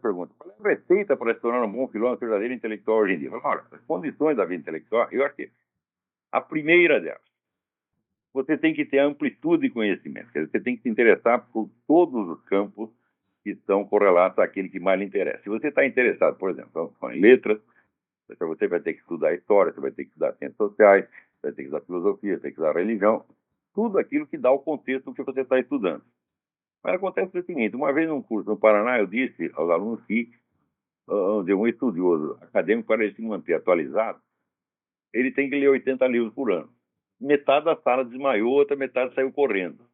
pergunta, qual é a receita para se tornar um bom filósofo verdadeiro intelectual hoje em dia? Eu falo, olha, as condições da vida intelectual, eu acho que a primeira delas, você tem que ter amplitude de conhecimento, quer dizer, você tem que se interessar por todos os campos que estão correlatos àquele que mais lhe interessa. Se você está interessado, por exemplo, em letras, você vai ter que estudar história, você vai ter que estudar ciências sociais, você vai ter que estudar filosofia, você vai ter que estudar religião, tudo aquilo que dá o contexto do que você está estudando. Mas acontece o seguinte, uma vez num curso no Paraná, eu disse aos alunos que um estudioso acadêmico, para ele se manter atualizado, ele tem que ler 80 livros por ano. Metade da sala desmaiou, outra metade saiu correndo.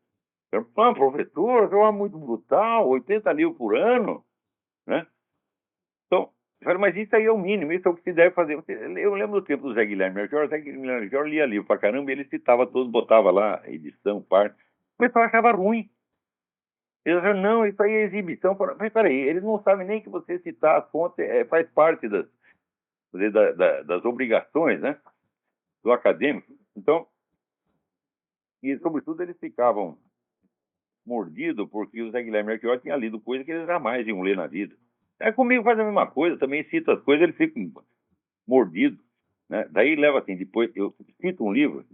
Eu falei, professor, isso é muito brutal, 80 livros por ano, né? Então, eu falei, mas isso aí é o mínimo, isso é o que se deve fazer. Eu lembro do tempo do Zé Guilherme Melchior, o Zé Guilherme Melchior lia livro pra caramba, e ele citava todos, botava lá, edição, parte. O pessoal achava ruim. Eles falaram, não, isso aí é exibição. Mas peraí, eles não sabem nem que você citar as fontes faz parte das obrigações, né, do acadêmico. Então, e sobretudo eles ficavam mordidos porque o Zé Guilherme Melchior tinha lido coisas que eles jamais iam ler na vida. Comigo faz a mesma coisa, também cito as coisas, eles ficam mordidos, né? Daí leva assim, depois eu cito um livro,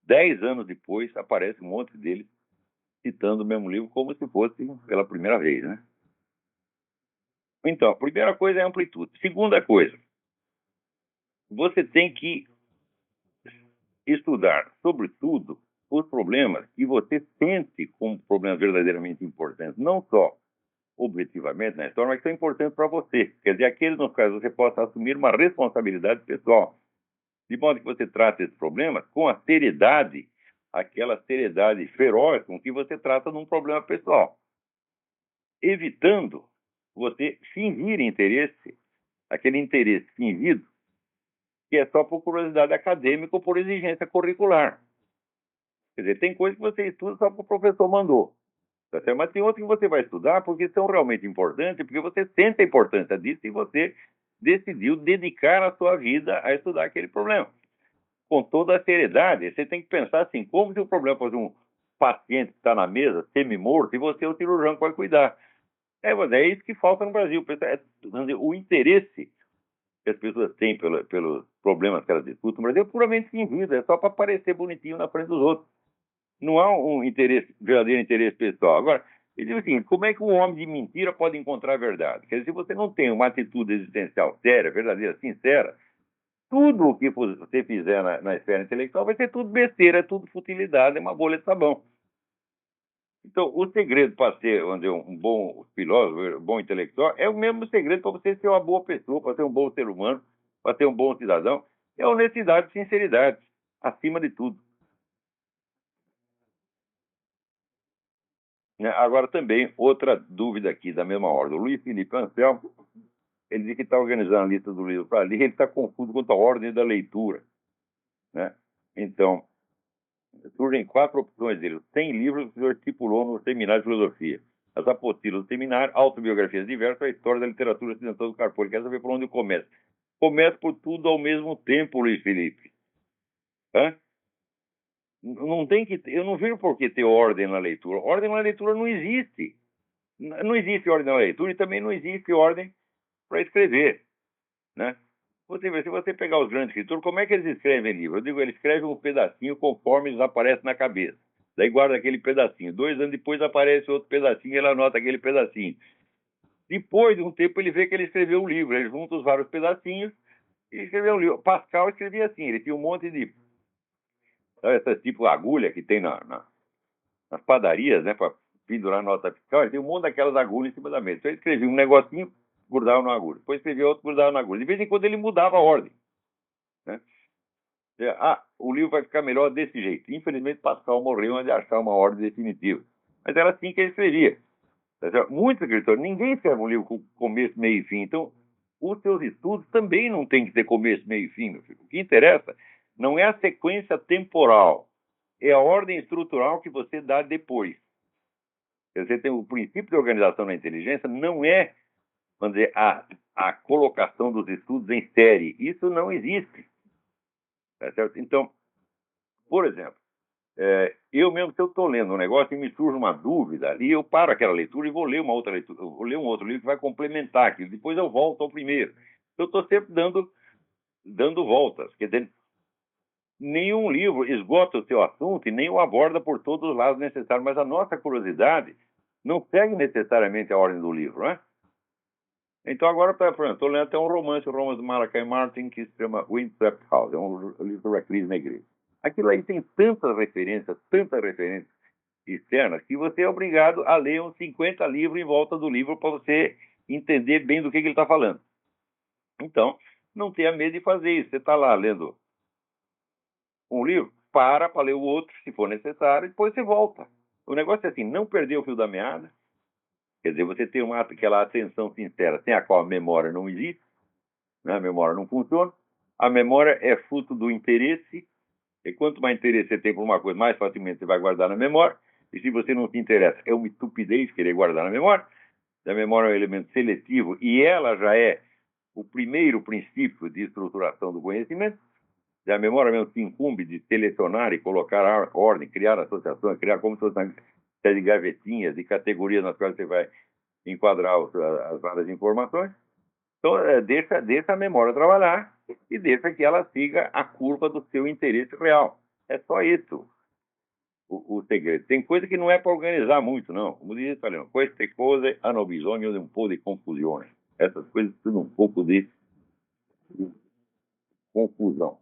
10 anos depois aparece um monte deles citando o mesmo livro como se fosse pela primeira vez, né? Então, a primeira coisa é a amplitude. Segunda coisa, você tem que estudar, sobretudo, os problemas que você sente como problemas verdadeiramente importantes, não só objetivamente na história, mas que são importantes para você. Quer dizer, aqueles nos quais você possa assumir uma responsabilidade pessoal. De modo que você trata esses problemas com a seriedade, aquela seriedade feroz com que você trata num problema pessoal. Evitando você fingir interesse, aquele interesse fingido, que é só por curiosidade acadêmica ou por exigência curricular. Quer dizer, tem coisa que você estuda só porque o professor mandou. Tá certo? Mas tem outras que você vai estudar porque são realmente importantes, porque você sente a importância disso e você decidiu dedicar a sua vida a estudar aquele problema. Com toda a seriedade, você tem que pensar assim, como se o problema fosse um paciente que está na mesa, semi-morto, e você é o cirurgião que vai cuidar. É isso que falta no Brasil. O interesse que as pessoas têm pelos problemas que elas discutem no Brasil é puramente fingido, é só para parecer bonitinho na frente dos outros. Não há um interesse, verdadeiro interesse pessoal. Agora, ele diz assim, como é que um homem de mentira pode encontrar a verdade? Quer dizer, se você não tem uma atitude existencial séria, verdadeira, sincera, tudo o que você fizer na esfera intelectual vai ser tudo besteira, é tudo futilidade, é uma bolha de sabão. Então, o segredo para ser um bom filósofo, um bom intelectual, é o mesmo segredo para você ser uma boa pessoa, para ser um bom ser humano, para ser um bom cidadão, é honestidade e sinceridade, acima de tudo. Agora, também, outra dúvida aqui, da mesma ordem. O Luiz Felipe Anselmo, ele diz que está organizando a lista do livro para ler, ele está confuso quanto à ordem da leitura, né? Então, surgem 4 opções dele. 100 livros que o senhor estipulou no seminário de filosofia. As apostilas do seminário, autobiografias diversas, a história da literatura ocidental do Carpo. Ele quer saber por onde eu começo. Começa por tudo ao mesmo tempo, Luiz Felipe. Hã? Não tem que, eu não vejo por que ter ordem na leitura. Ordem na leitura não existe. Não existe ordem na leitura e também não existe ordem para escrever, né? Se você pegar os grandes escritores, como é que eles escrevem livro? Eu digo, eles escrevem um pedacinho conforme eles aparecem na cabeça. Daí guarda aquele pedacinho. 2 anos depois aparece outro pedacinho e ele anota aquele pedacinho. Depois de um tempo ele vê que ele escreveu um livro. Ele junta os vários pedacinhos e escreveu um livro. Pascal escrevia assim, ele tinha um monte de... Sabe, essa tipo agulha que tem nas padarias, né, para pendurar nota fiscal, ele tem um monte daquelas agulhas em cima da mesa. Então ele escrevia um negocinho, grudava na agulha. Depois escrevia outro, grudava na agulha. De vez em quando ele mudava a ordem, né? O livro vai ficar melhor desse jeito. Infelizmente, Pascal morreu antes de achar uma ordem definitiva. Mas era assim que ele escrevia. Muitos escritores, ninguém escreve um livro com começo, meio e fim. Então, os seus estudos também não têm que ter começo, meio e fim, meu filho. O que interessa não é a sequência temporal, é a ordem estrutural que você dá depois. Você tem o princípio de organização na inteligência, não é, vamos dizer, a colocação dos estudos em série. Isso não existe. Tá certo? Então, por exemplo, Eu mesmo, se eu estou lendo um negócio e me surge uma dúvida ali, eu paro aquela leitura e vou ler uma outra leitura, eu vou ler um outro livro que vai complementar aquilo. Depois eu volto ao primeiro. Eu estou sempre dando voltas. Quer dizer, nenhum livro esgota o seu assunto e nem o aborda por todos os lados necessários, mas a nossa curiosidade não segue necessariamente a ordem do livro, né? Então agora, por exemplo, estou lendo até um romance do Malachi Martin que se chama Windswept House, é um livro sobre a crise na igreja. Aquilo aí tem tantas referências externas, que você é obrigado a ler uns 50 livros em volta do livro para você entender bem do que ele está falando. Então, não tenha medo de fazer isso. Você está lá lendo um livro, para ler o outro, se for necessário, e depois você volta. O negócio é assim, não perder o fio da meada, quer dizer, você tem aquela atenção sincera, sem a qual a memória não existe, né? A memória não funciona. A memória é fruto do interesse, e quanto mais interesse você tem por uma coisa, mais facilmente você vai guardar na memória. E se você não se interessa, é uma estupidez querer guardar na memória. A memória é um elemento seletivo e ela já é o primeiro princípio de estruturação do conhecimento. A memória mesmo se incumbe de selecionar e colocar ordem, criar associações, criar como se fosse uma série de gavetinhas, de categorias nas quais você vai enquadrar as várias informações. Então, deixa a memória trabalhar e deixa que ela siga a curva do seu interesse real. É só isso o segredo. Tem coisa que não é para organizar muito, não. Como diz o italiano, queste cose hanno bisogno di un po' di confusione. Essas coisas precisam um pouco de confusão.